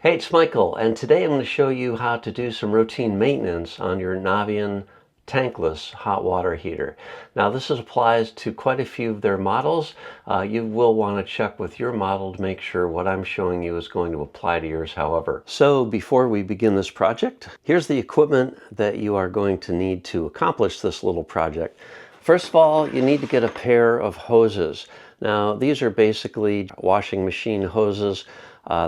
Hey, it's Michael, and today I'm going to show you how to do some routine maintenance on your Navien Tankless hot water heater. Now this applies to quite a few of their models. You will want to check with your model to make sure what I'm showing you is going to apply to yours, however. So before we begin this project, here's the equipment that you are going to need to accomplish this little project. First of all, you need to get a pair of hoses. Now these are basically washing machine hoses.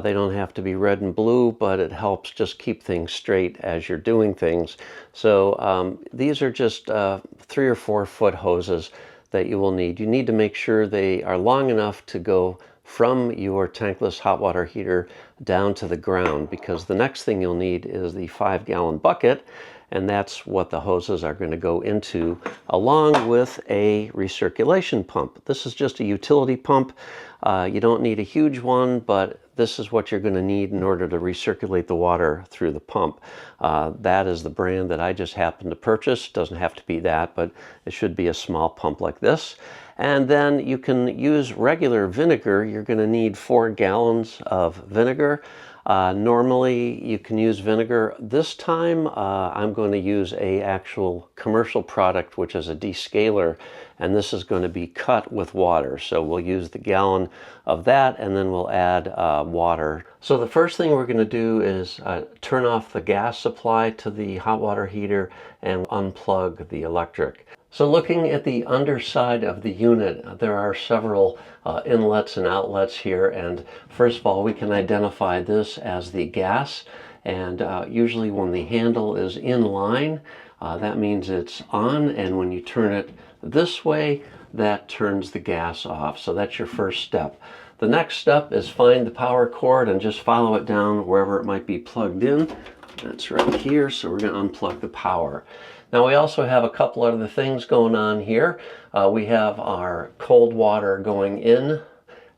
They don't have to be red and blue, but it helps just keep things straight as you're doing things. So these are just 3 or 4 foot hoses that you will need. You need to make sure they are long enough to go from your tankless hot water heater down to the ground, because the next thing you'll need is the 5-gallon bucket, and that's what the hoses are going to go into, along with a recirculation pump. This is just a utility pump. You don't need a huge one, but this is what you're going to need in order to recirculate the water through the pump. That is the brand that I just happened to purchase. It doesn't have to be that, but it should be a small pump like this. And then you can use regular vinegar. You're going to need 4 gallons of vinegar. Normally you can use vinegar. This time I'm going to use a actual commercial product, which is a descaler, and this is going to be cut with water. So we'll use the gallon of that, and then we'll add water. So the first thing we're going to do is turn off the gas supply to the hot water heater and unplug the electric. So looking at the underside of the unit, there are several inlets and outlets here, and first of all we can identify this as the gas, and usually when the handle is in line, that means it's on, and when you turn it this way, that turns the gas off. So that's your first step. The next step is find the power cord and just follow it down wherever it might be plugged in. That's right here, so we're going to unplug the power. Now we also have a couple other things going on here. We have our cold water going in,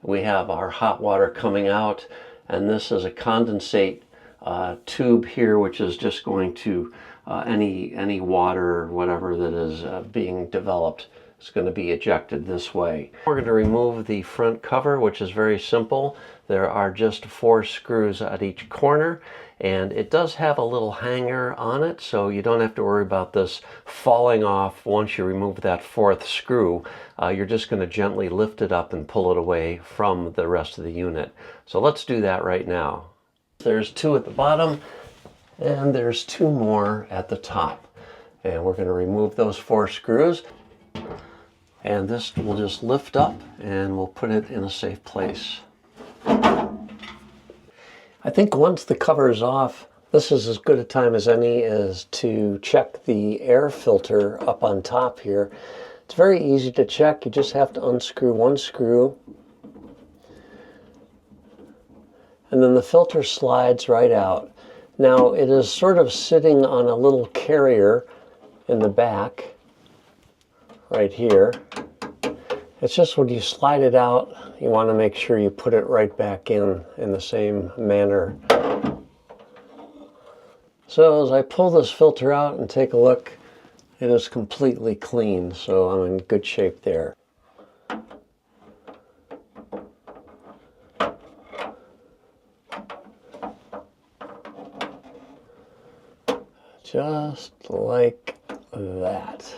we have our hot water coming out, and this is a condensate tube here, which is just going to any water or whatever that is being developed is going to be ejected this way. We're going to remove the front cover, which is very simple. There are just 4 screws at each corner, and it does have a little hanger on it, so you don't have to worry about this falling off once you remove that 4th screw. You're just going to gently lift it up and pull it away from the rest of the unit. So let's do that right now. There's 2 at the bottom, and there's 2 more at the top. And we're going to remove those 4 screws. And this will just lift up, and we'll put it in a safe place. I think once the cover is off, this is as good a time as any as to check the air filter up on top here. It's very easy to check. You just have to unscrew 1 screw, and then the filter slides right out. Now it is sort of sitting on a little carrier in the back right here. It's just when you slide it out, you want to make sure you put it right back in the same manner. So as I pull this filter out and take a look, it is completely clean, so I'm in good shape there. Just like that.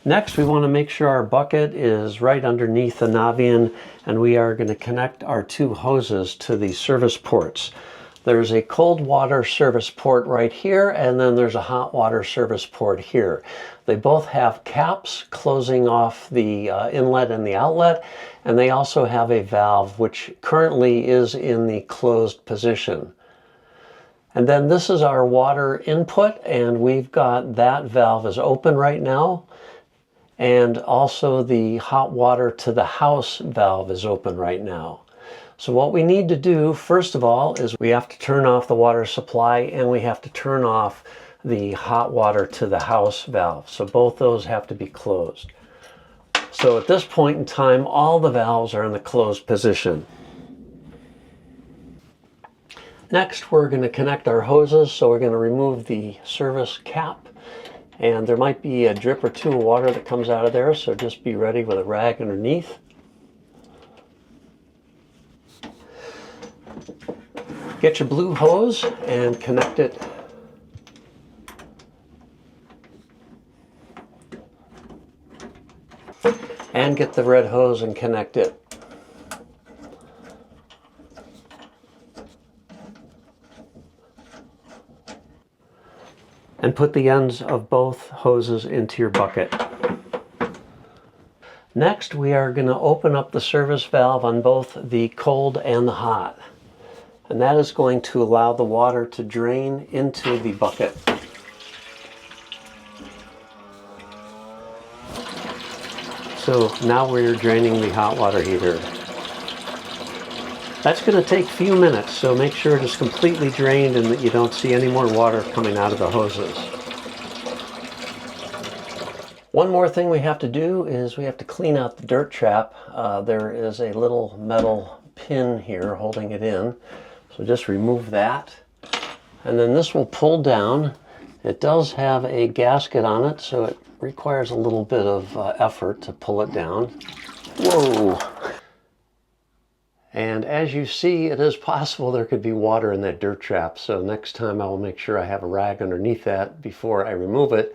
Next, we want to make sure our bucket is right underneath the Navien, and we are going to connect our 2 hoses to the service ports. There's a cold water service port right here, and then there's a hot water service port here. They both have caps closing off the inlet and the outlet, and they also have a valve which currently is in the closed position. And then this is our water input, and we've got that valve is open right now. And also the hot water to the house valve is open right now. So what we need to do, first of all, is we have to turn off the water supply, and we have to turn off the hot water to the house valve. So both those have to be closed. So at this point in time, all the valves are in the closed position. Next, we're going to connect our hoses, so we're going to remove the service cap, and there might be a drip or two of water that comes out of there, so just be ready with a rag underneath. Get your blue hose and connect it and get the red hose and connect it. And put the ends of both hoses into your bucket. Next, we are going to open up the service valve on both the cold and the hot. And that is going to allow the water to drain into the bucket. So now we're draining the hot water heater. That's going to take a few minutes, so make sure it is completely drained and that you don't see any more water coming out of the hoses. One more thing we have to do is we have to clean out the dirt trap. There is a little metal pin here holding it in, so just remove that. And then this will pull down. It does have a gasket on it, so it requires a little bit of effort to pull it down. Whoa! And as you see, it is possible there could be water in that dirt trap. So next time I will make sure I have a rag underneath that before I remove it.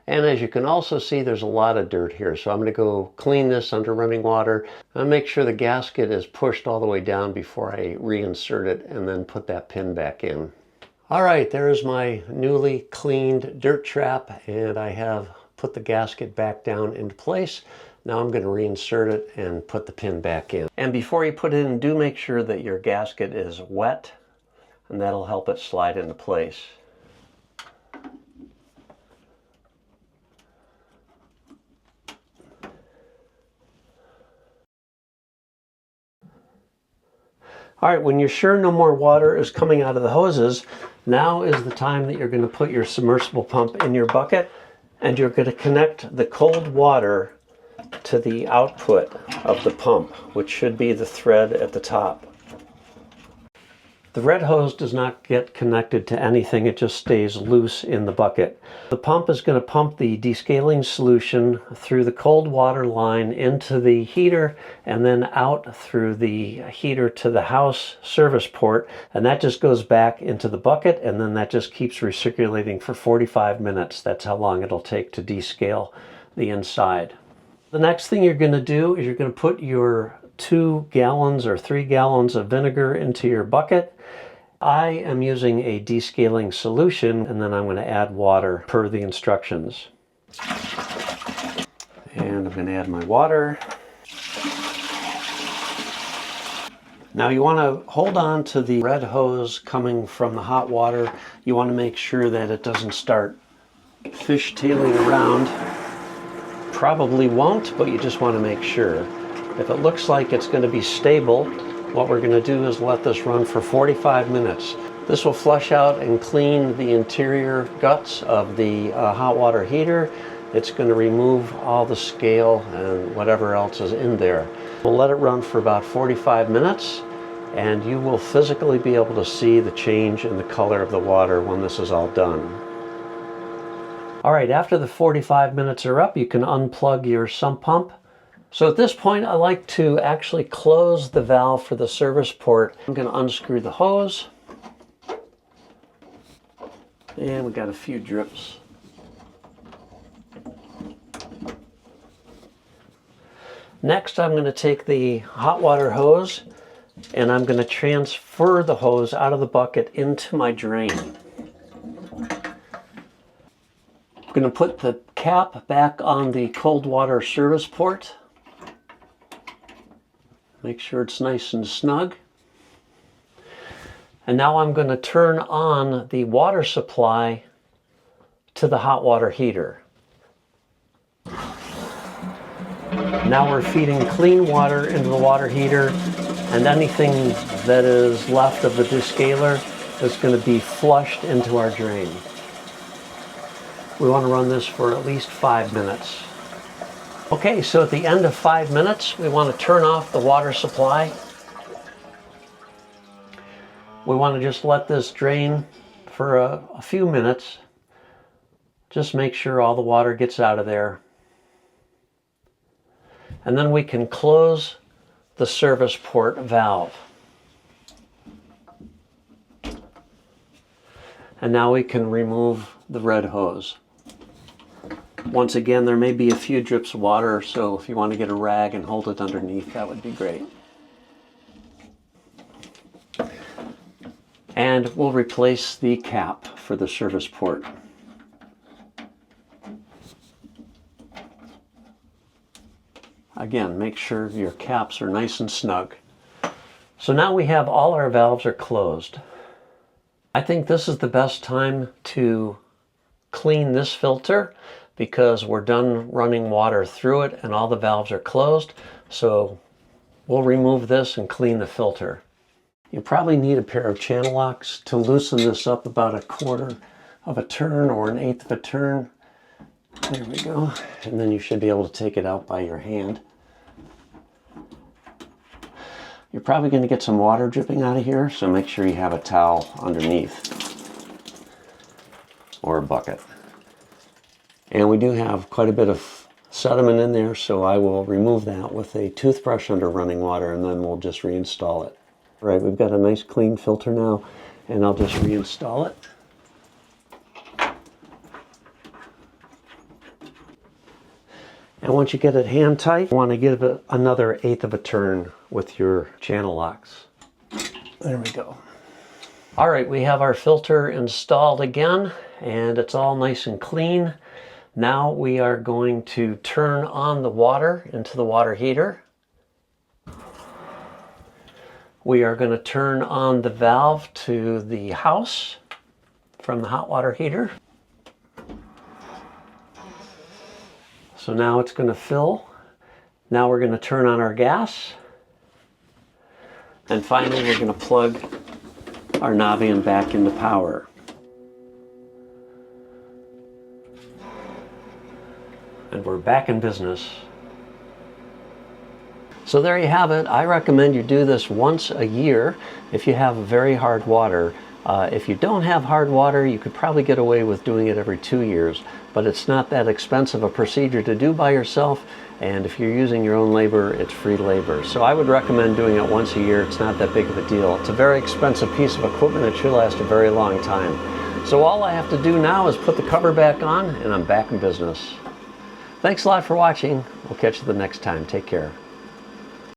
And as you can also see, there's a lot of dirt here. So I'm going to go clean this under running water and make sure the gasket is pushed all the way down before I reinsert it and then put that pin back in. All right, there is my newly cleaned dirt trap, and I have put the gasket back down into place. Now I'm going to reinsert it and put the pin back in. And before you put it in, do make sure that your gasket is wet, and that'll help it slide into place. All right, when you're sure no more water is coming out of the hoses, now is the time that you're going to put your submersible pump in your bucket, and you're going to connect the cold water to the output of the pump, which should be the thread at the top. The red hose does not get connected to anything, it just stays loose in the bucket. The pump is going to pump the descaling solution through the cold water line into the heater and then out through the heater to the house service port, and that just goes back into the bucket, and then that just keeps recirculating for 45 minutes. That's how long it'll take to descale the inside. The next thing you're going to do is you're going to put your 2 gallons or 3 gallons of vinegar into your bucket. I am using a descaling solution, and then I'm going to add water per the instructions. And I'm going to add my water. Now you want to hold on to the red hose coming from the hot water. You want to make sure that it doesn't start fishtailing around. Probably won't, but you just want to make sure. If it looks like it's going to be stable, what we're going to do is let this run for 45 minutes. This will flush out and clean the interior guts of the hot water heater. It's going to remove all the scale and whatever else is in there. We'll let it run for about 45 minutes, and you will physically be able to see the change in the color of the water when this is all done. All right, after the 45 minutes are up, you can unplug your sump pump. So at this point, I like to actually close the valve for the service port. I'm going to unscrew the hose. And we got a few drips. Next, I'm going to take the hot water hose and I'm going to transfer the hose out of the bucket into my drain. I'm going to put the cap back on the cold water service port. Make sure it's nice and snug. And now I'm going to turn on the water supply to the hot water heater. Now we're feeding clean water into the water heater, and anything that is left of the descaler is going to be flushed into our drain. We want to run this for at least 5 minutes. Okay, so at the end of 5 minutes, we want to turn off the water supply. We want to just let this drain for a few minutes. Just make sure all the water gets out of there. And then we can close the service port valve. And now we can remove the red hose. Once again, there may be a few drips of water, so if you want to get a rag and hold it underneath, that would be great. And we'll replace the cap for the service port. Again, make sure your caps are nice and snug. So now we have all our valves are closed. I think this is the best time to clean this filter because we're done running water through it and all the valves are closed. So we'll remove this and clean the filter. You probably need a pair of channel locks to loosen this up about 1/4 of a turn or 1/8 of a turn. There we go. And then you should be able to take it out by your hand. You're probably going to get some water dripping out of here, so make sure you have a towel underneath or a bucket. And we do have quite a bit of sediment in there, so I will remove that with a toothbrush under running water, and then we'll just reinstall it. All right, we've got a nice clean filter now, and I'll just reinstall it. And once you get it hand tight, you want to give it another 1/8 of a turn with your channel locks. There we go. All right, we have our filter installed again, and it's all nice and clean. Now we are going to turn on the water into the water heater. We are going to turn on the valve to the house from the hot water heater. So now it's going to fill. Now we're going to turn on our gas. And finally, we're going to plug our Navien back into power. And we're back in business. So there you have it. I recommend you do this once a year if you have very hard water. If you don't have hard water, you could probably get away with doing it every 2 years, but it's not that expensive a procedure to do by yourself, and if you're using your own labor, it's free labor. So I would recommend doing it once a year. It's not that big of a deal. It's a very expensive piece of equipment. It should last a very long time. So all I have to do now is put the cover back on, and I'm back in business. Thanks a lot for watching. We'll catch you the next time. Take care.